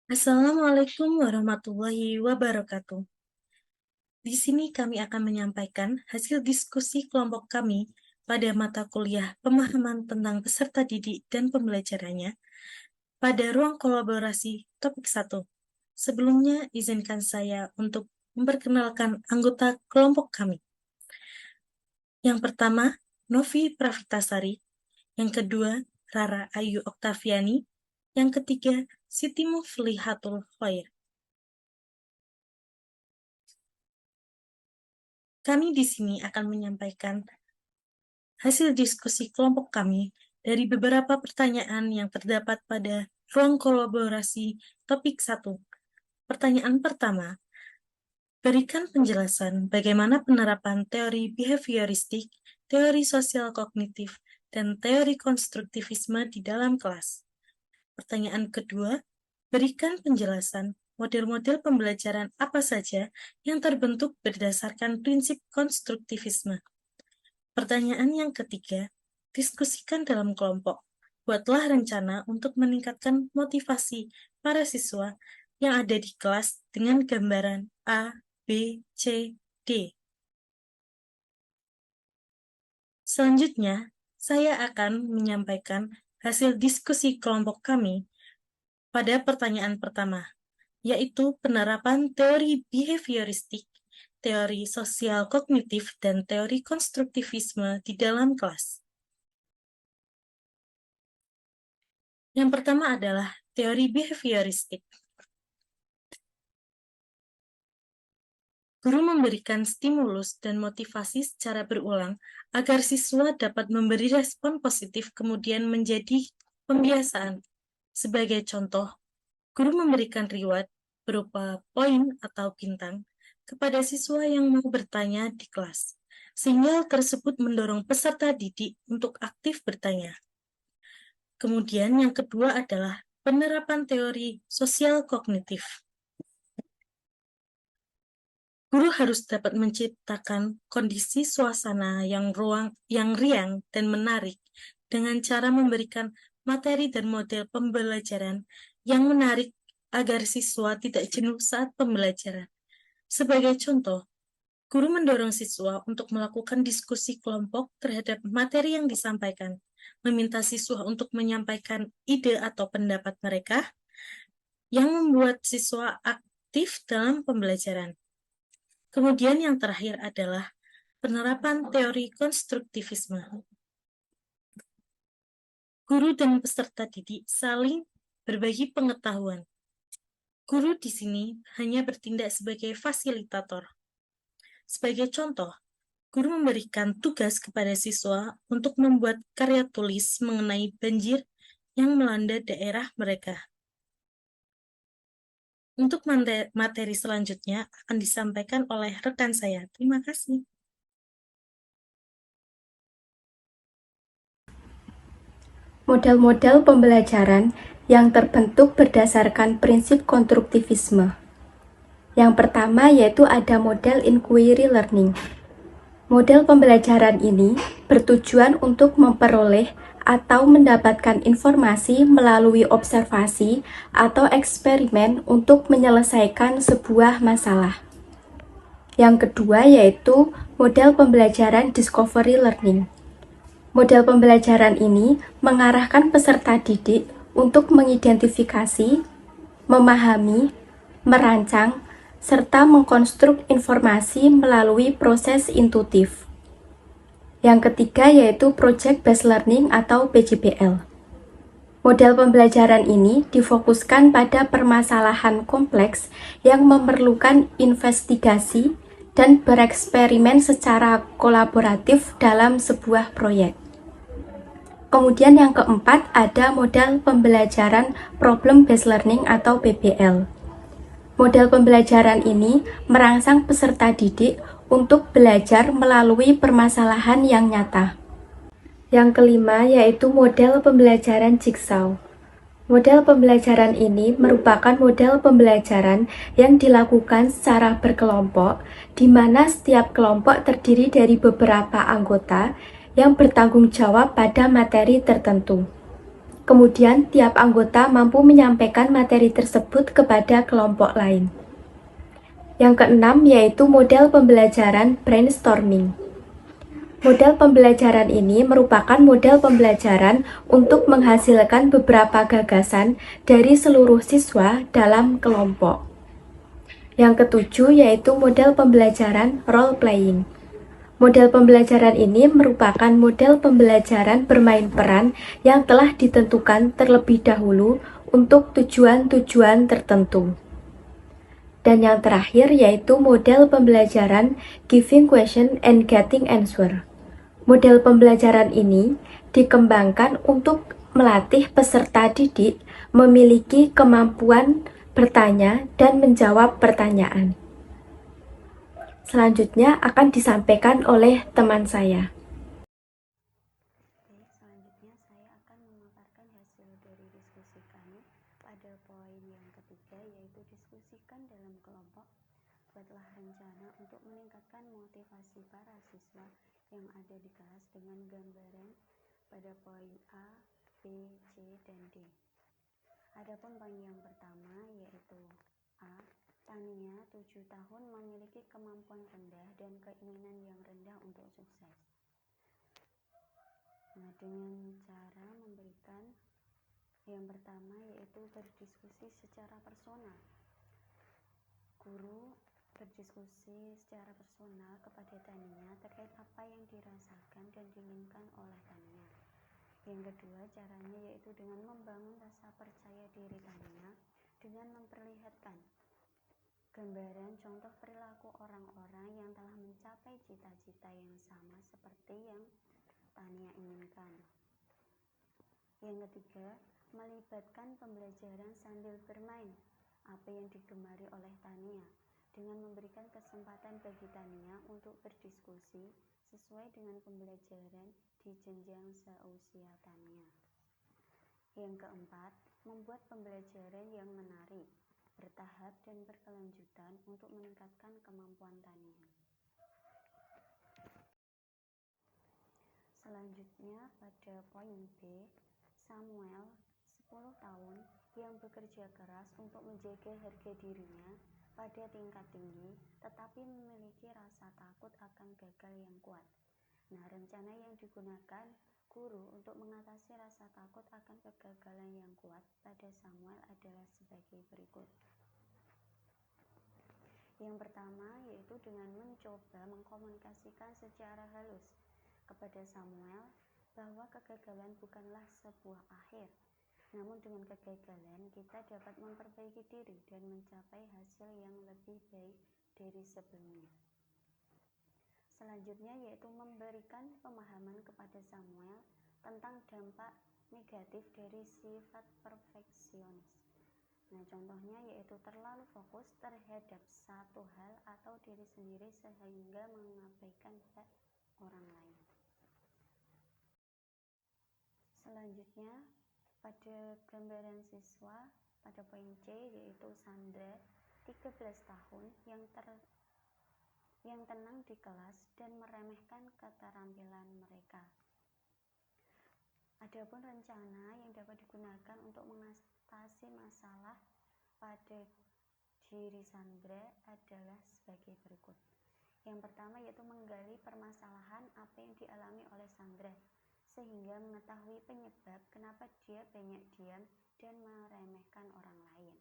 Assalamualaikum warahmatullahi wabarakatuh. Di sini kami akan menyampaikan hasil diskusi kelompok kami pada mata kuliah pemahaman tentang peserta didik dan pembelajarannya pada ruang kolaborasi topik 1. Sebelumnya, izinkan saya untuk memperkenalkan anggota kelompok kami. Yang pertama, Novi Pravitasari. Yang kedua, Rara Ayu Oktaviani. Yang ketiga, Siti Muflihatul Khair. Kami di sini akan menyampaikan hasil diskusi kelompok kami dari beberapa pertanyaan yang terdapat pada ruang kolaborasi topik 1. Pertanyaan pertama, berikan penjelasan bagaimana penerapan teori behavioristik, teori sosial kognitif, dan teori konstruktivisme di dalam kelas. Pertanyaan kedua, berikan penjelasan model-model pembelajaran apa saja yang terbentuk berdasarkan prinsip konstruktivisme. Pertanyaan yang ketiga, diskusikan dalam kelompok. Buatlah rencana untuk meningkatkan motivasi para siswa yang ada di kelas dengan gambaran A, B, C, D. Selanjutnya, saya akan menyampaikan hasil diskusi kelompok kami pada pertanyaan pertama, yaitu penerapan teori behavioristik, teori sosial kognitif, dan teori konstruktivisme di dalam kelas. Yang pertama adalah teori behavioristik. Guru memberikan stimulus dan motivasi secara berulang agar siswa dapat memberi respon positif kemudian menjadi pembiasaan. Sebagai contoh, guru memberikan reward berupa poin atau bintang kepada siswa yang mau bertanya di kelas. Sinyal tersebut mendorong peserta didik untuk aktif bertanya. Kemudian yang kedua adalah penerapan teori sosial kognitif. Guru harus dapat menciptakan kondisi suasana yang riang dan menarik dengan cara memberikan materi dan model pembelajaran yang menarik agar siswa tidak jenuh saat pembelajaran. Sebagai contoh, guru mendorong siswa untuk melakukan diskusi kelompok terhadap materi yang disampaikan, meminta siswa untuk menyampaikan ide atau pendapat mereka yang membuat siswa aktif dalam pembelajaran. Kemudian yang terakhir adalah penerapan teori konstruktivisme. Guru dan peserta didik saling berbagi pengetahuan. Guru di sini hanya bertindak sebagai fasilitator. Sebagai contoh, guru memberikan tugas kepada siswa untuk membuat karya tulis mengenai banjir yang melanda daerah mereka. Untuk materi selanjutnya akan disampaikan oleh rekan saya. Terima kasih. Model-model pembelajaran yang terbentuk berdasarkan prinsip konstruktivisme. Yang pertama yaitu ada model inquiry learning. Model pembelajaran ini bertujuan untuk memperoleh atau mendapatkan informasi melalui observasi atau eksperimen untuk menyelesaikan sebuah masalah. Yang kedua yaitu model pembelajaran discovery learning. Model pembelajaran ini mengarahkan peserta didik untuk mengidentifikasi, memahami, merancang, serta mengkonstruk informasi melalui proses intuitif. Yang ketiga yaitu Project Based Learning atau PJBL. Model pembelajaran ini difokuskan pada permasalahan kompleks yang memerlukan investigasi dan bereksperimen secara kolaboratif dalam sebuah proyek. Kemudian yang keempat ada model pembelajaran Problem Based Learning atau PBL. Model pembelajaran ini merangsang peserta didik untuk belajar melalui permasalahan yang nyata. Yang kelima yaitu model pembelajaran Jigsaw. Model pembelajaran ini merupakan model pembelajaran yang dilakukan secara berkelompok, di mana setiap kelompok terdiri dari beberapa anggota yang bertanggung jawab pada materi tertentu. Kemudian, tiap anggota mampu menyampaikan materi tersebut kepada kelompok lain. Yang keenam yaitu model pembelajaran brainstorming. Model pembelajaran ini merupakan model pembelajaran untuk menghasilkan beberapa gagasan dari seluruh siswa dalam kelompok. Yang ketujuh yaitu model pembelajaran role-playing. Model pembelajaran ini merupakan model pembelajaran bermain peran yang telah ditentukan terlebih dahulu untuk tujuan-tujuan tertentu. Dan yang terakhir yaitu model pembelajaran giving question and getting answer. Model pembelajaran ini dikembangkan untuk melatih peserta didik memiliki kemampuan bertanya dan menjawab pertanyaan. Selanjutnya akan disampaikan oleh teman saya. Selanjutnya saya akan memaparkan hasil dari diskusi kami pada poin yang ketiga, yaitu diskusikan dalam kelompok. Buatlah rencana untuk meningkatkan motivasi para siswa yang ada di kelas dengan gambaran pada poin A, B, C, dan D. Adapun poin yang pertama yaitu A. Tania 7 tahun memiliki kemampuan rendah dan keinginan yang rendah untuk sukses. Nah, dengan cara memberikan yang pertama yaitu berdiskusi secara personal. Guru berdiskusi secara personal kepada Tania terkait apa yang dirasakan dan diinginkan oleh Tania. Yang kedua, caranya yaitu dengan membangun rasa percaya diri Tania dengan memperlihatkan gambaran contoh perilaku orang-orang yang telah mencapai cita-cita yang sama seperti yang Tania inginkan. Yang ketiga, melibatkan pembelajaran sambil bermain, apa yang digemari oleh Tania, dengan memberikan kesempatan bagi Tania untuk berdiskusi sesuai dengan pembelajaran di jenjang seusia Tania. Yang keempat, membuat pembelajaran yang menarik, bertahap dan berkelanjutan untuk meningkatkan kemampuan Tania. Selanjutnya pada poin B, Samuel 10 tahun yang bekerja keras untuk menjaga harga dirinya pada tingkat tinggi tetapi memiliki rasa takut akan gagal yang kuat. Nah, rencana yang digunakan guru untuk mengatasi rasa takut akan kegagalan yang kuat pada Samuel adalah sebagai berikut. Yang pertama yaitu dengan mencoba mengkomunikasikan secara halus kepada Samuel bahwa kegagalan bukanlah sebuah akhir, namun dengan kegagalan kita dapat memperbaiki diri dan mencapai hasil yang lebih baik dari sebelumnya. Selanjutnya yaitu memberikan pemahaman kepada Samuel tentang dampak negatif dari sifat perfeksionis. Nah, contohnya yaitu terlalu fokus terhadap satu hal atau diri sendiri sehingga mengabaikan hak orang lain. Selanjutnya pada gambaran siswa pada poin C yaitu Sandra 13 tahun yang tenang di kelas dan meremehkan keterampilan mereka. Adapun rencana yang dapat digunakan untuk mengatasi masalah pada diri Sandra adalah sebagai berikut. Yang pertama yaitu menggali permasalahan apa yang dialami oleh Sandra sehingga mengetahui penyebab kenapa dia banyak diam dan meremehkan orang lain.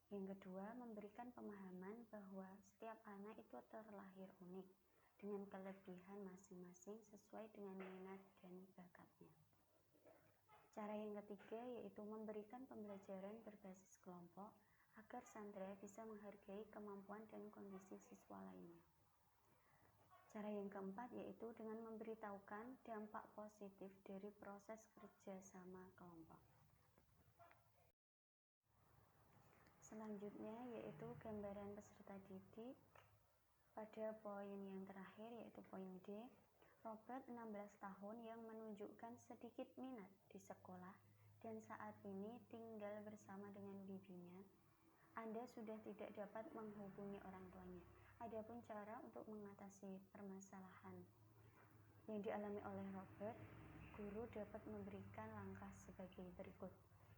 Yang kedua, memberikan pemahaman bahwa setiap anak itu terlahir unik dengan kelebihan masing-masing sesuai dengan minat dan bakatnya. Cara yang ketiga yaitu memberikan pembelajaran berbasis kelompok agar Sandra bisa menghargai kemampuan dan kondisi siswa lainnya. Cara yang keempat yaitu dengan memberitahukan dampak positif dari proses kerjasama kelompok. Selanjutnya yaitu gambaran peserta didik pada poin yang terakhir yaitu poin D. Robert 16 tahun yang menunjukkan sedikit minat di sekolah dan saat ini tinggal bersama dengan bibinya. Anda sudah tidak dapat menghubungi orang tuanya. Adapun cara untuk mengatasi permasalahan yang dialami oleh Robert, guru dapat memberikan langkah sebagai berikut.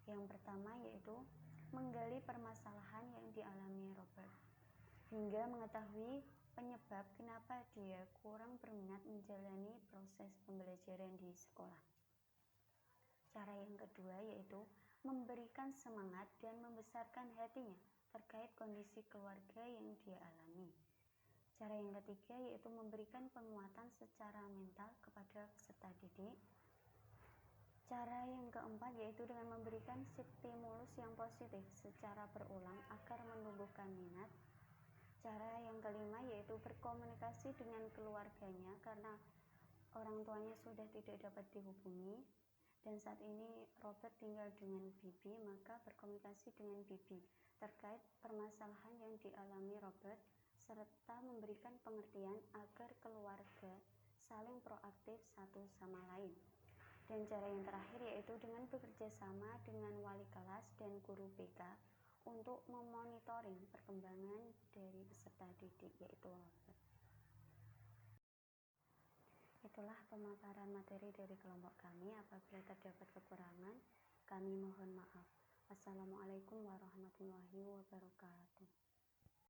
Yang pertama yaitu menggali permasalahan yang dialami Robert, hingga mengetahui penyebab kenapa dia kurang berminat menjalani proses pembelajaran di sekolah. Cara yang kedua yaitu memberikan semangat dan membesarkan hatinya terkait kondisi keluarga yang dia alami. Cara yang ketiga yaitu memberikan penguatan secara mental kepada peserta didik. Cara yang keempat yaitu dengan memberikan stimulus yang positif secara berulang agar menumbuhkan minat. Cara yang kelima yaitu berkomunikasi dengan keluarganya karena orang tuanya sudah tidak dapat dihubungi dan saat ini Robert tinggal dengan Bibi, maka berkomunikasi dengan Bibi terkait permasalahan yang dialami Robert serta memberikan pengertian agar keluarga saling proaktif satu sama lain. Dan cara yang terakhir yaitu dengan bekerja sama dengan wali kelas dan guru BK untuk memonitoring perkembangan dari peserta didik yaitu Robert. Itulah pemaparan materi dari kelompok kami. Apabila terdapat kekurangan, kami mohon maaf. Wassalamualaikum warahmatullahi wabarakatuh.